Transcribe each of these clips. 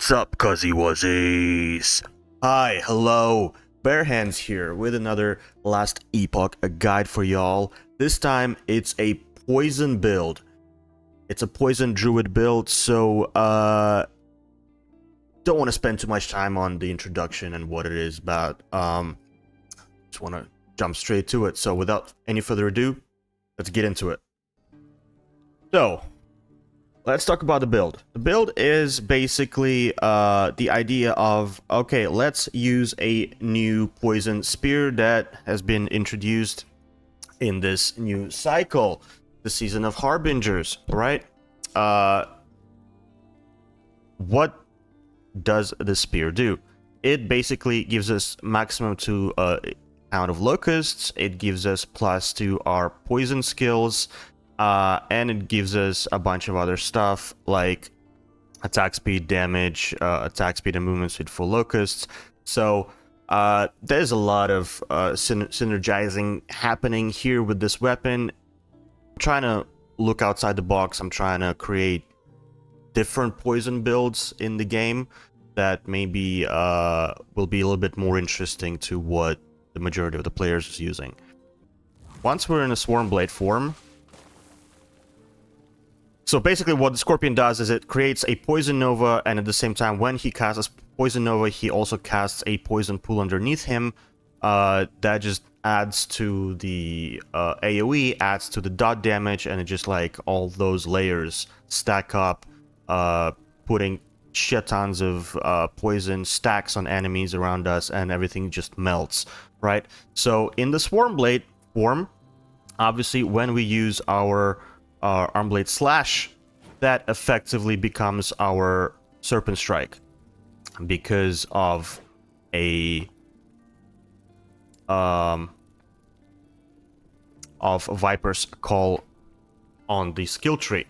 What's up, cuzzy wuzzies? Hi, hello, Bare Hands here with another Last Epoch, a guide for y'all. This time it's a poison build. It's a poison druid build, so don't want to spend too much time on the introduction and what it is about. Just want to jump straight to it. So without any further ado, let's get into it. So let's talk about the build. The build is basically the idea of, okay, let's use a new poison spear that has been introduced in this new cycle, the Season of Harbingers, right? What does the spear do? It basically gives us maximum to count of locusts, it gives us plus to our poison skills, and it gives us a bunch of other stuff like attack speed, damage, attack speed and movement speed for locusts. So there's a lot of synergizing happening here with this weapon. I'm trying to look outside the box. I'm trying to create different poison builds in the game that maybe will be a little bit more interesting to what the majority of the players is using. Once we're in a Swarmblade form, so basically what the Scorpion does is it creates a Poison Nova, and at the same time when he casts Poison Nova, he also casts a Poison Pool underneath him. That just adds to the AoE, adds to the dot damage, and it just like all those layers stack up, putting shit tons of poison stacks on enemies around us, and everything just melts, right? So in the Swarmblade form, obviously when we use our Armblade Slash, that effectively becomes our Serpent Strike because of a of Viper's Call on the skill tree.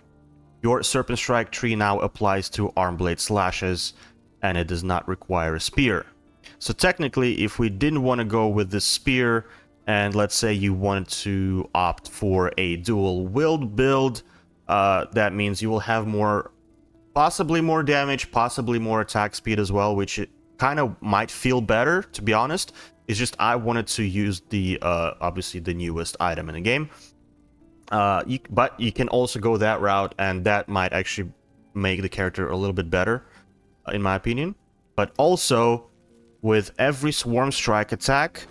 Your Serpent Strike tree now applies to Armblade Slashes, and it does not require a spear. So technically, if we didn't want to go with the spear, and let's say you wanted to opt for a dual wield build, that means you will have more, possibly more damage, possibly more attack speed as well, which it kind of might feel better, to be honest. It's just I wanted to use the obviously the newest item in the game. But you can also go that route, and that might actually make the character a little bit better, in my opinion. But also, with every Swarm Strike attack,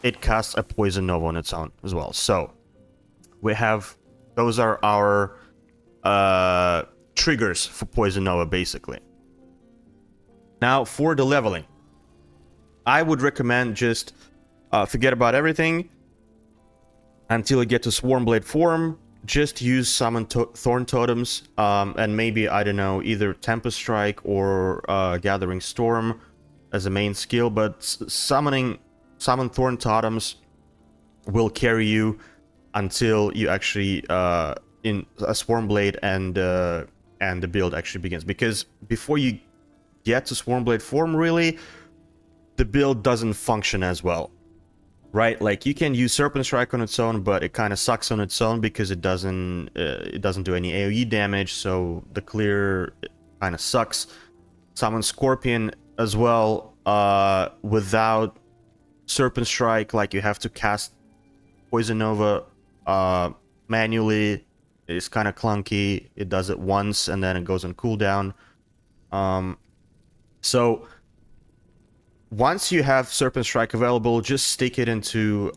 it casts a Poison Nova on its own as well. So we have, those are our triggers for Poison Nova, basically. Now for the leveling, I would recommend just forget about everything until you get to Swarmblade form. Just use Summon Thorn Totems, and maybe, I don't know, either Tempest Strike or Gathering Storm as a main skill, but Summon Thorn Totems will carry you until you actually in a Swarmblade and the build actually begins. Because before you get to Swarmblade form, really, the build doesn't function as well, right? Like, you can use Serpent Strike on its own, but it kind of sucks on its own because it doesn't do any AoE damage, so the clear kind of sucks. Summon Scorpion as well, without Serpent Strike, like, you have to cast Poison Nova manually. It's kind of clunky. It does it once and then it goes on cooldown. So once you have Serpent Strike available, just stick it into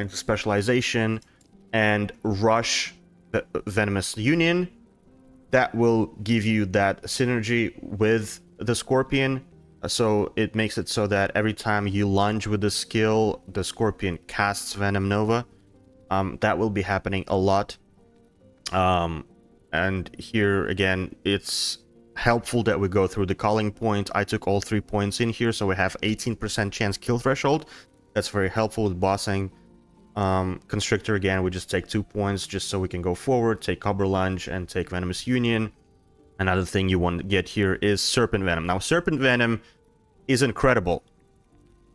specialization and rush the Venomous Union. That will give you that synergy with the Scorpion. So it makes it so that every time you lunge with the skill, the Scorpion casts Venom Nova. That will be happening a lot. And here again, it's helpful that we go through the calling point. I took all 3 points in here, so we have 18% chance kill threshold. That's very helpful with bossing. Constrictor, again, we just take 2 points just so we can go forward, take Cobra Lunge, and take Venomous Union. Another thing you want to get here is Serpent Venom. Now, Serpent Venom is incredible.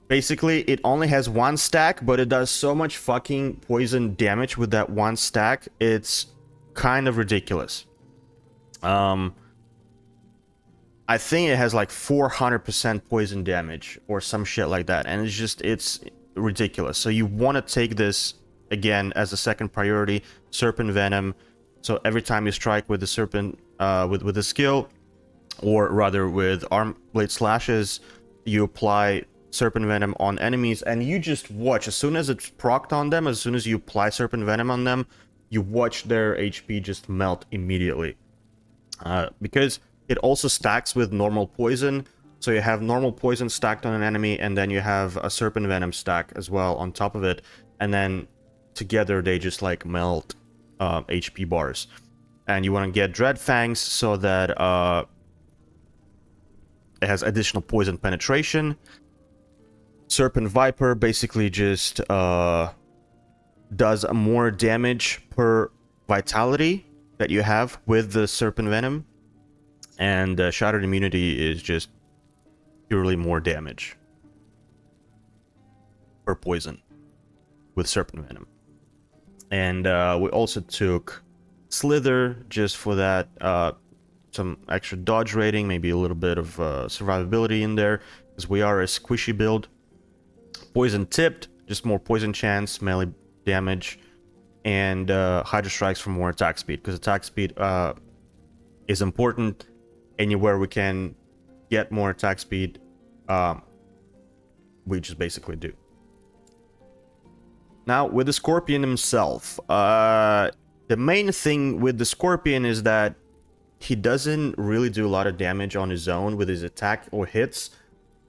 Basically, it only has 1 stack, but it does so much fucking poison damage with that 1 stack. It's kind of ridiculous. I think it has like 400% poison damage or some shit like that, and it's ridiculous. So you want to take this again as a second priority, Serpent Venom. So every time you strike with the Serpent, with the skill, or rather with Arm Blade Slashes, you apply Serpent Venom on enemies, and you just watch. As soon as it's procced on them, as soon as you apply Serpent Venom on them, you watch their HP just melt immediately. Because it also stacks with normal poison, so you have normal poison stacked on an enemy, and then you have a Serpent Venom stack as well on top of it, and then together they just like melt HP bars. And you want to get Dread Fangs so that it has additional poison penetration. Serpent Viper basically just does more damage per vitality that you have with the Serpent Venom. And Shattered Immunity is just purely more damage per poison with Serpent Venom. And we also took Slither just for that, some extra dodge rating, maybe a little bit of survivability in there, because we are a squishy build. Poison Tipped, just more poison chance, melee damage, and Hydra Strikes for more attack speed, because attack speed is important. Anywhere we can get more attack speed, we just basically do. Now, with the Scorpion himself, the main thing with the Scorpion is that he doesn't really do a lot of damage on his own with his attack or hits.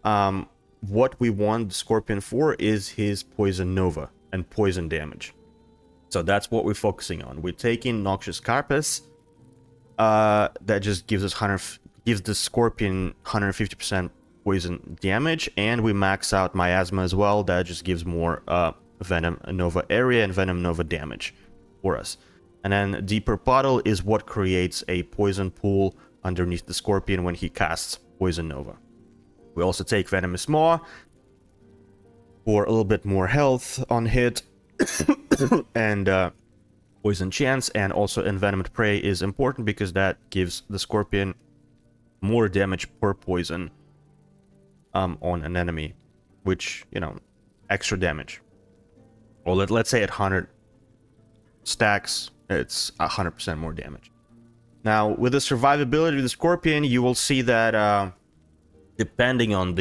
What we want the Scorpion for is his Poison Nova and poison damage. So that's what we're focusing on. We're taking Noxious Carapace, that just gives us gives the Scorpion 150% poison damage, and we max out Miasma as well. That just gives more Venom Nova area and Venom Nova damage for us. And then Deeper Puddle is what creates a poison pool underneath the Scorpion when he casts Poison Nova. We also take Venomous Maw for a little bit more health on hit, and Poison Chance, and also Envenomed Prey is important because that gives the Scorpion more damage per poison on an enemy, which, you know, extra damage. Or let's say at 100 stacks, it's 100% more damage. Now, with the survivability of the Scorpion, you will see that depending on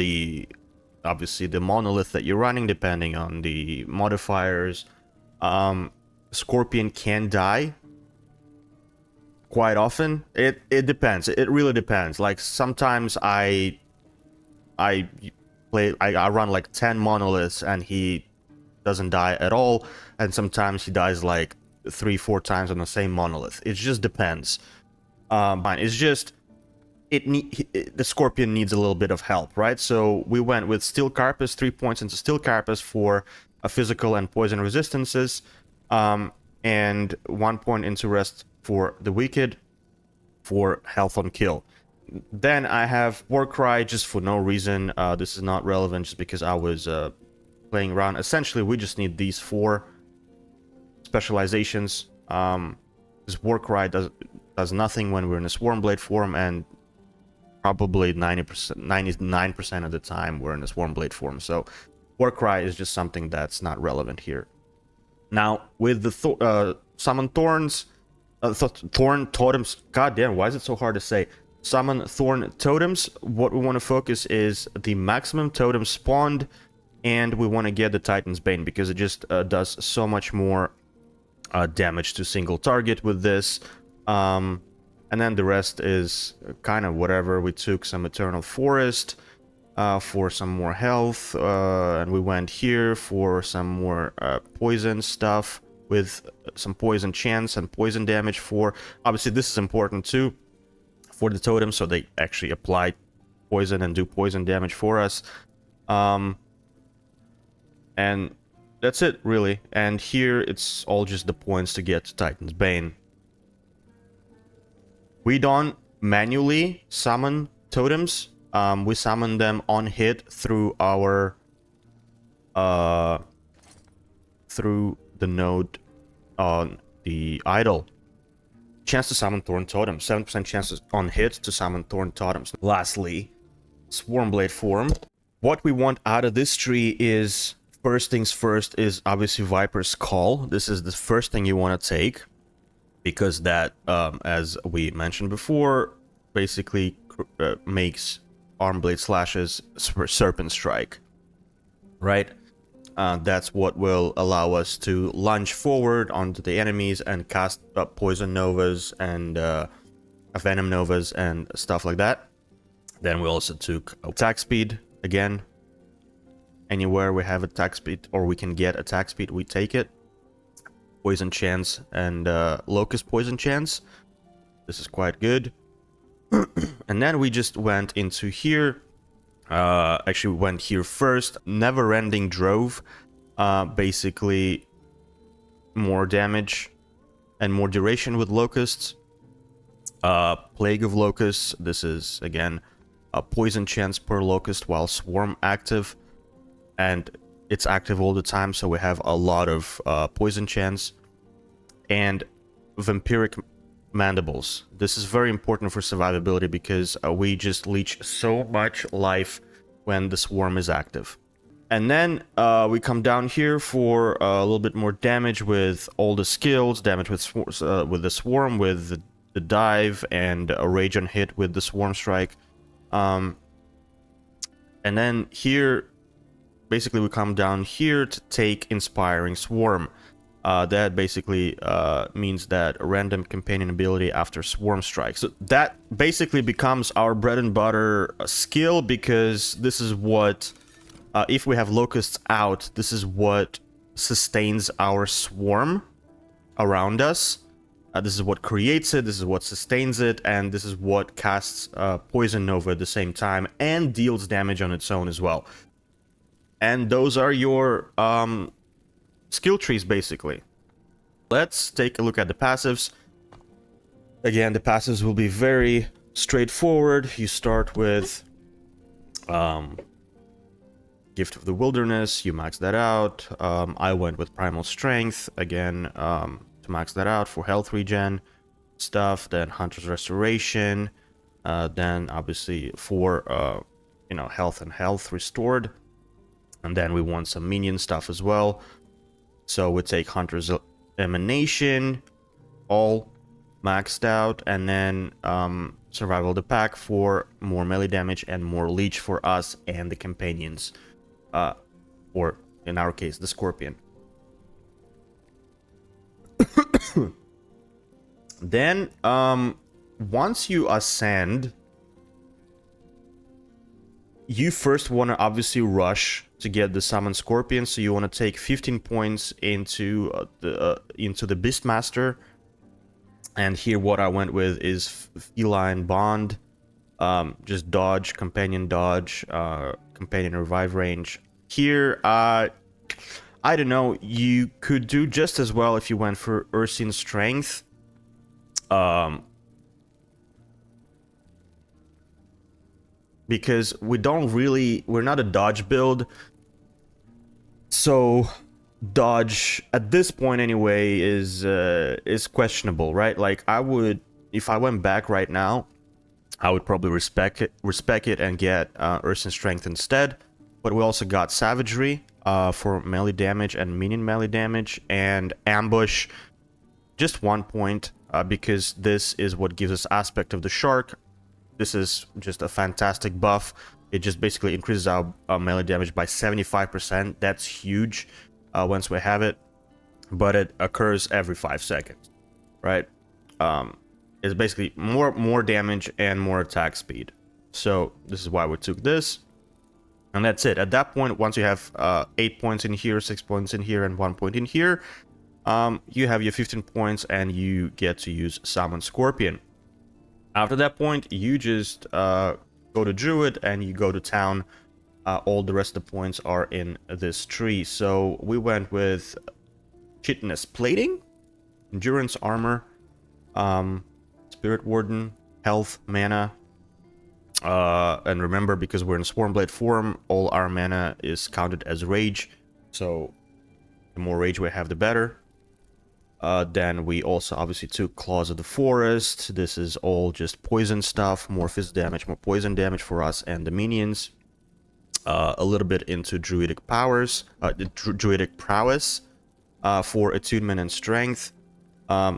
obviously the monolith that you're running, depending on the modifiers, Scorpion can die quite often. It depends. It really depends. Like, sometimes I run like 10 monoliths and he doesn't die at all, and sometimes he dies like 3-4 times on the same monolith. It just depends. It's just the Scorpion needs a little bit of help, right? So we went with Steel Carapace, 3 points into Steel Carapace for a physical and poison resistances, and 1 point into Rest for the Wicked for health on kill. Then I have Warcry just for no reason. This is not relevant, just because I was playing around. Essentially, we just need these 4 specializations. This Warcry does nothing when we're in a Swarmblade form, and probably 99% of the time we're in a Swarmblade form. So Warcry is just something that's not relevant here. Now, with the Summon Thorns, Thorn Totems, goddamn, why is it so hard to say? Summon Thorn Totems, what we want to focus is the maximum totem spawned, and we want to get the Titan's Bane, because it just does so much more damage to single target with this. And then the rest is kind of whatever. We took some Eternal Forest for some more health, and we went here for some more poison stuff with some poison chance and poison damage for... Obviously, this is important too for the totem, so they actually apply poison and do poison damage for us. And that's it, really. And here, it's all just the points to get to Titan's Bane. We don't manually summon totems. We summon them on hit through our... through the node on the idol. chance to summon Thorn Totems, 7% chances on hit to summon Thorn Totems. Lastly, Swarmblade form. What we want out of this tree is, first things first, is obviously Viper's Call. This is the first thing you want to take, because that, as we mentioned before, basically makes Armblade Slashes Serpent Strike, right? That's what will allow us to lunge forward onto the enemies and cast Poison Novas and Venom Novas and stuff like that. Then we also took attack speed again. Anywhere we have attack speed, or we can get attack speed, we take it. Poison chance and Locust Poison chance. This is quite good. And then we just went into here. Actually, we went here first. Never-ending Drove. Basically, more damage and more duration with Locusts. Plague of Locusts. This is, again, a poison chance per Locust while Swarm active. And it's active all the time, so we have a lot of poison chance. And Vampiric Mandibles. This is very important for survivability because we just leech so much life when the Swarm is active. And then we come down here for a little bit more damage with all the skills, damage with the Swarm, with the Dive, and a Rage on hit with the Swarm Strike. And then here, basically we come down here to take Inspiring Swarm. That basically means that a random companion ability after Swarm Strike. So that basically becomes our bread and butter skill, because this is what, if we have Locusts out, this is what sustains our Swarm around us. This is what creates it, this is what sustains it, and this is what casts Poison Nova at the same time and deals damage on its own as well. And those are your skill trees, basically. Let's take a look at the passives. Again, the passives will be very straightforward. You start with Gift of the Wilderness. You max that out. I went with Primal Strength, again, to max that out for health regen stuff. Then Hunter's Restoration. Then, obviously, for, health and health restored. And then we want some minion stuff as well. So we take Hunter's Emanation, all maxed out, and then Survival of the Pack for more melee damage and more leech for us and the companions. Or, in our case, the Scorpion. Then, once you ascend, you first want to obviously rush to get the Summon Scorpion, so you want to take 15 points into the Beastmaster. And here what I went with is Feline Bond, just dodge, companion dodge, companion revive range. Here, I don't know, you could do just as well if you went for Ursine Strength. Because we're not a dodge build, so dodge at this point anyway is questionable, right? Like, I would, if I went back right now, I would probably respec it and get Ursine Strength instead. But we also got Savagery for melee damage and minion melee damage, and Ambush, just 1 point, because this is what gives us Aspect of the Shark. This is just a fantastic buff. It just basically increases our melee damage by 75%. That's huge once we have it. But it occurs every 5 seconds, right? It's basically more damage and more attack speed. So this is why we took this. And that's it. At that point, once you have 8 points in here, 6 points in here, and 1 point in here, you have your 15 points and you get to use Summon Scorpion. After that point, you just go to Druid and you go to town. All the rest of the points are in this tree. So we went with Chitinous Plating, Endurance Armor, Spirit Warden, Health, Mana. And remember, because we're in Swarmblade form, all our mana is counted as Rage. So the more Rage we have, the better. Then we also obviously took Claws of the Forest. This is all just poison stuff, more physical damage, more poison damage for us and the minions. A little bit into druidic powers, druidic prowess for attunement and strength.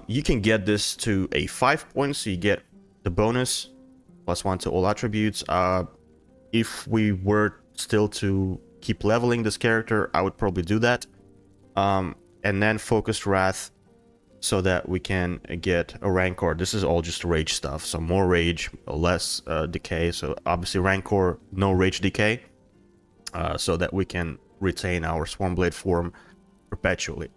You can get this to a 5 points, so you get the bonus +1 to all attributes. If we were still to keep leveling this character, I would probably do that. And then Focused Wrath, so that we can get a Rancor. This is all just rage stuff, so more rage, less decay. So obviously Rancor, no rage decay, so that we can retain our Swarmblade form perpetually.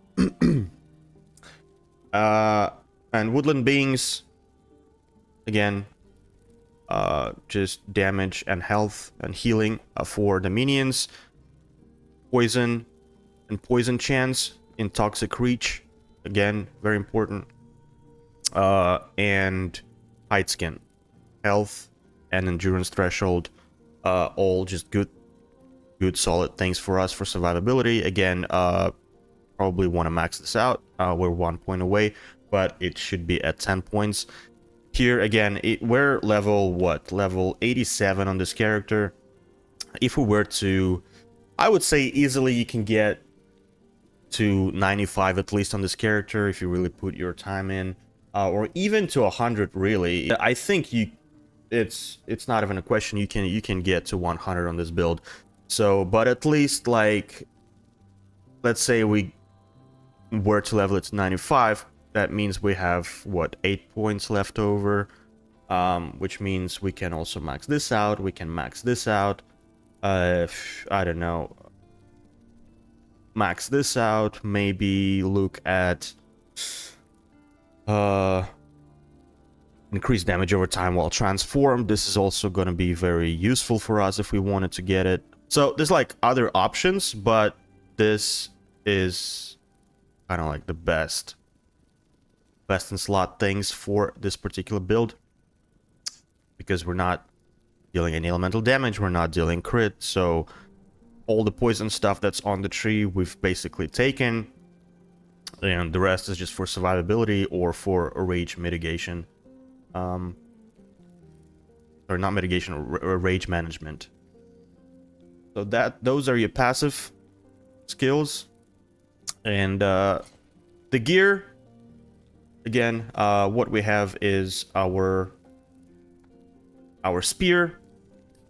And Woodland Beings, again, just damage and health and healing for the minions. Poison and poison chance in Toxic Reach, again, very important. And Hide Skin, health and endurance threshold, all just good solid things for us for survivability. Again, probably want to max this out. We're 1 point away, but it should be at 10 points. Here again, we're level 87 on this character. If we were to, I would say easily you can get to 95 at least on this character if you really put your time in, or even to 100 really. I think it's not even a question. You can get to 100 on this build. So, but at least, like, let's say we were to level it to 95, that means we have, what, 8 points left over, which means we can also max this out, we can max this out, I don't know, max this out, maybe look at increased damage over time while transformed. This is also going to be very useful for us if we wanted to get it. So there's like other options, but this is kind of like the best in slot things for this particular build, because we're not dealing any elemental damage, we're not dealing crit, so all the poison stuff that's on the tree we've basically taken, and the rest is just for survivability or for a rage mitigation, or not mitigation, or rage management. So those are your passive skills. And the gear, again, what we have is our spear,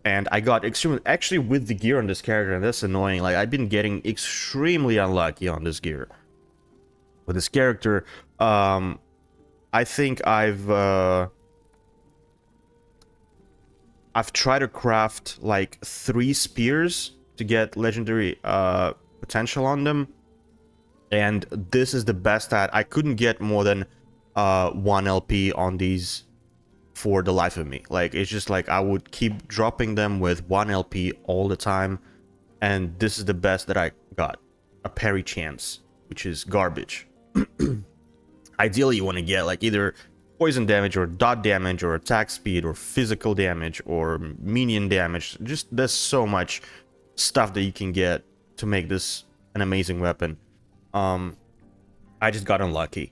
and I got extremely, actually with the gear on this character, and that's annoying, like I've been getting extremely unlucky on this gear with this character. I think I've tried to craft like 3 spears to get legendary potential on them, and this is the best that I couldn't get more than 1 LP on these for the life of me. Like, it's just like I would keep dropping them with 1 LP all the time, and this is the best that I got. A parry chance, which is garbage. Ideally you want to get like either poison damage or dot damage or attack speed or physical damage or minion damage. Just there's so much stuff that you can get to make this an amazing weapon. I just got unlucky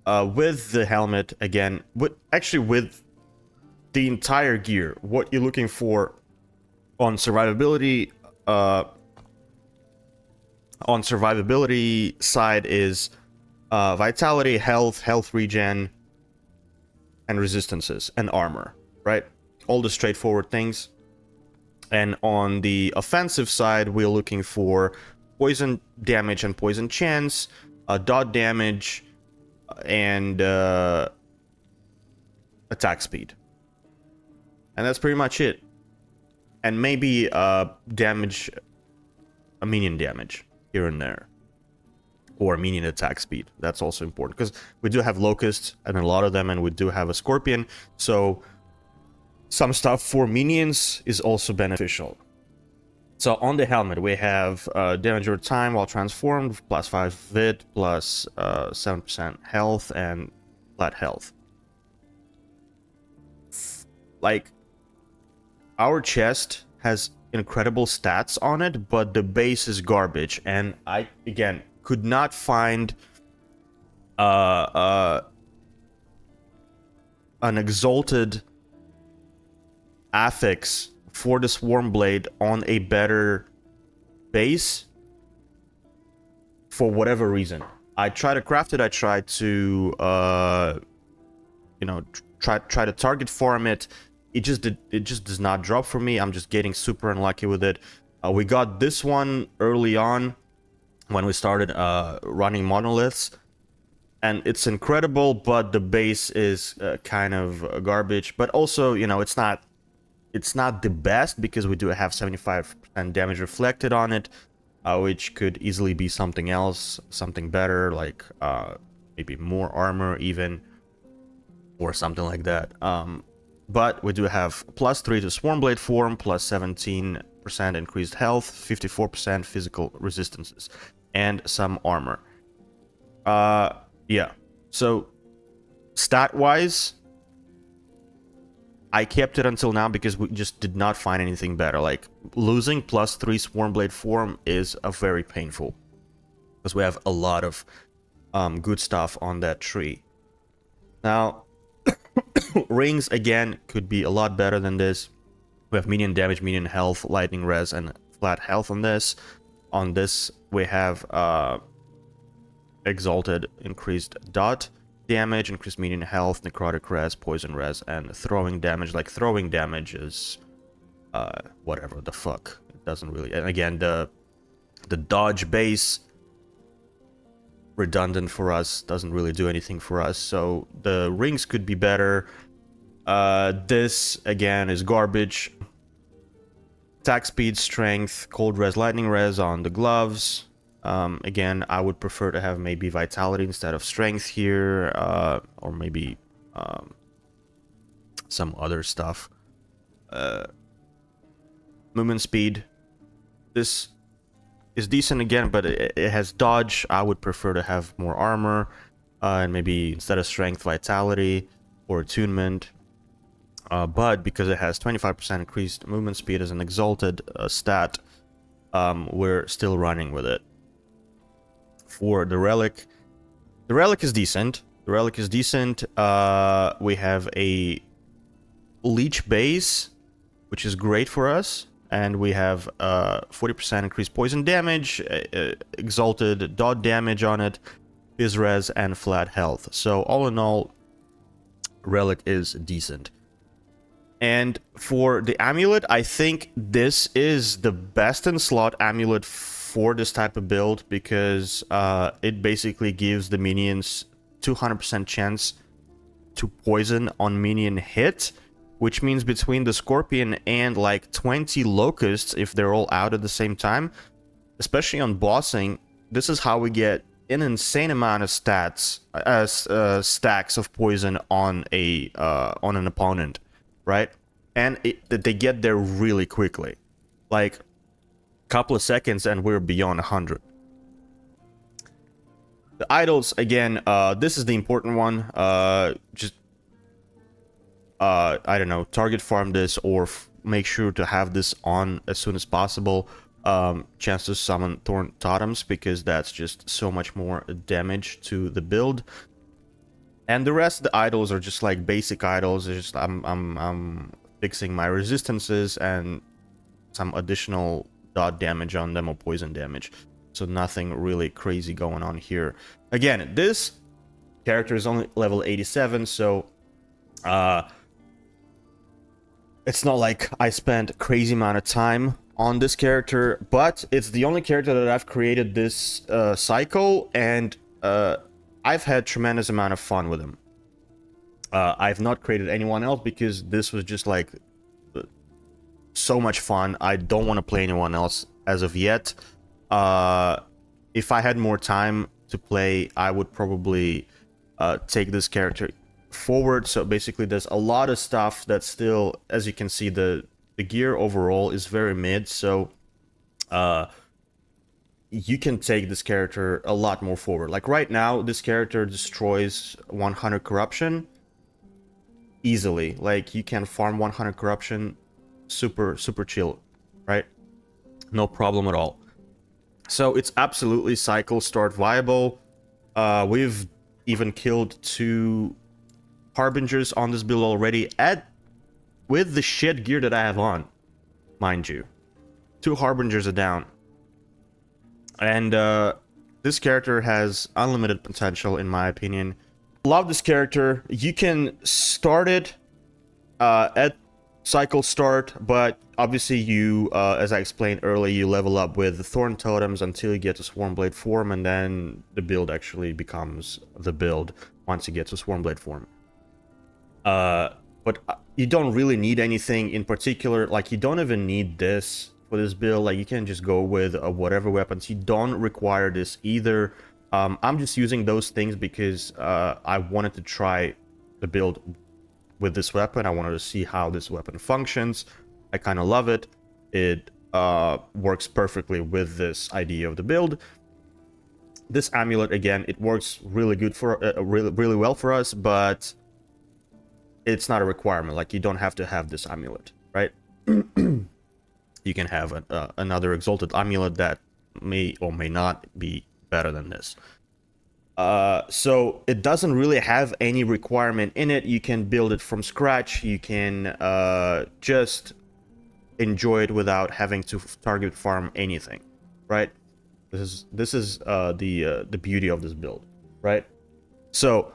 with the helmet. Again, with the entire gear, what you're looking for on survivability side is vitality, health regen, and resistances, and armor, right? All the straightforward things. And on the offensive side, we're looking for poison damage and poison chance, dot damage, and attack speed. And that's pretty much it. And maybe damage, a minion damage here and there, or minion attack speed. That's also important, because we do have locusts and a lot of them, and we do have a scorpion, so some stuff for minions is also beneficial. So on the helmet we have damage over time while transformed, +5 vid, plus 7% health and flat health. Like, our chest has incredible stats on it, but the base is garbage, and I again could not find uh, uh, an exalted affix for the Swarmblade on a better base for whatever reason. I try to craft it. I try to, you know, try to target farm it. It just does not drop for me. I'm just getting super unlucky with it. We got this one early on when we started running monoliths, and it's incredible, but the base is kind of garbage. But also, you know, it's not the best because we do have 75% damage reflected on it, which could easily be something else, something better, like maybe more armor even, or something like that. But we do have +3 to Swarmblade form, +17% increased health, 54% physical resistances, and some armor. Yeah. So stat-wise, I kept it until now because we just did not find anything better. Like, losing +3 Swarmblade form is very painful, because we have a lot of good stuff on that tree. Now, rings, again, could be a lot better than this. We have median damage, median health, lightning res, and flat health on this. On this, we have exalted increased dot damage, increased median health, necrotic res, poison res, and throwing damage. Like, throwing damage is whatever the fuck. It doesn't really... And again, the dodge base, redundant for us, doesn't really do anything for us. So the rings could be better. This, again, is garbage. Attack speed, strength, cold res, lightning res on the gloves. Again, I would prefer to have maybe vitality instead of strength here, or maybe some other stuff. Movement speed. This is decent again, but it has dodge. I would prefer to have more armor, and maybe instead of strength, vitality or attunement. But because it has 25% increased movement speed as an exalted stat, we're still running with it. For the relic is decent. The relic is decent. We have a leech base, which is great for us, and we have 40% increased poison damage, exalted dot damage on it, phys res, and flat health. So all in all, relic is decent. And for the amulet, I think this is the best in slot amulet for this type of build, because it basically gives the minions 200% chance to poison on minion hit, which means between the Scorpion and like 20 Locusts, if they're all out at the same time, especially on bossing, this is how we get an insane amount of stats, stacks of poison on an opponent, right? And they get there really quickly, like a couple of seconds, and we're beyond 100. The idols, again, this is the important one. Just I don't know, target farm this, or make sure to have this on as soon as possible. Chance to summon Thorn Totems, because that's just so much more damage to the build. And the rest of the idols are just like basic idols. It's just I'm fixing my resistances and some additional dot damage on them, or poison damage. So nothing really crazy going on here. Again, this character is only level 87, so it's not like I spent a crazy amount of time on this character, but it's the only character that I've created this cycle, and I've had tremendous amount of fun with him. I've not created anyone else because this was just like so much fun. I don't want to play anyone else as of yet. If I had more time to play, I would probably take this character forward. So basically, there's a lot of stuff that's still, as you can see, the gear overall is very mid. So you can take this character a lot more forward. Like right now, this character destroys 100 corruption easily. Like you can farm 100 corruption super chill, right? No problem at all. So it's absolutely cycle start viable. We've even killed 2 Harbingers on this build already with the shit gear that I have on, mind you. 2 Harbingers are down. And this character has unlimited potential, in my opinion. Love this character. You can start it at cycle start, but obviously you, as I explained earlier, you level up with the Thorn Totems until you get to Swarmblade form, and then the build actually becomes the build once you get to Swarmblade form. But you don't really need anything in particular. Like, you don't even need this for this build. Like, you can just go with whatever weapons. You don't require this either. I'm just using those things because I wanted to try the build with this weapon. I wanted to see how this weapon functions. I kind of love it. It works perfectly with this idea of the build. This amulet, again, it works really good for really well for us, but it's not a requirement. Like, you don't have to have this amulet, right? You can have another exalted amulet that may or may not be better than this. So it doesn't really have any requirement in it. You can build it from scratch. You can just enjoy it without having to target farm anything, right? This is the beauty of this build, right? So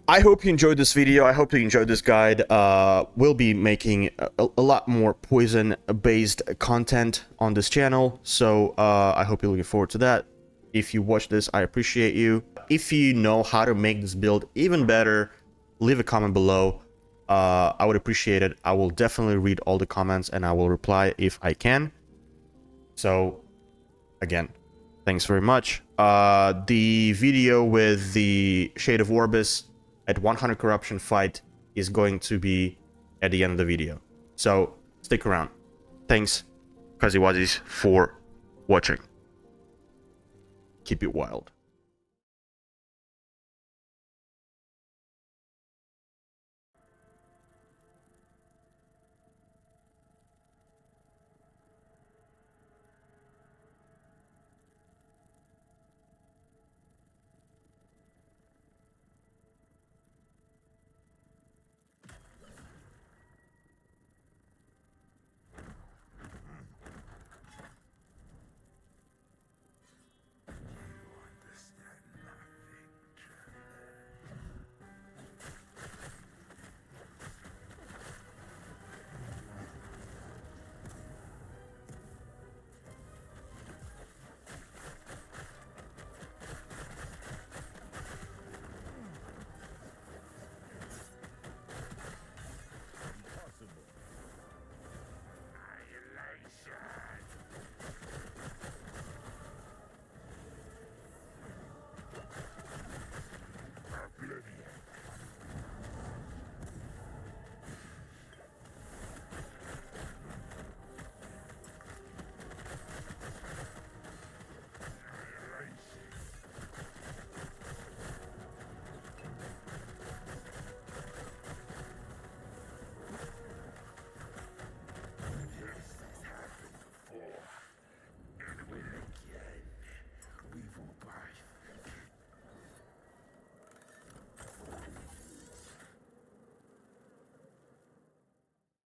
I hope you enjoyed this video. I hope you enjoyed this guide. We'll be making a lot more poison-based content on this channel, so I hope you're looking forward to that. If you watch this, I appreciate you. If you know how to make this build even better, leave a comment below. I would appreciate it. I will definitely read all the comments, and I will reply if I can. So, again, thanks very much. The video with the Shade of Orobyss at 100 corruption fight is going to be at the end of the video. So, stick around. Thanks, Kaziwazis, for watching. Keep it wild.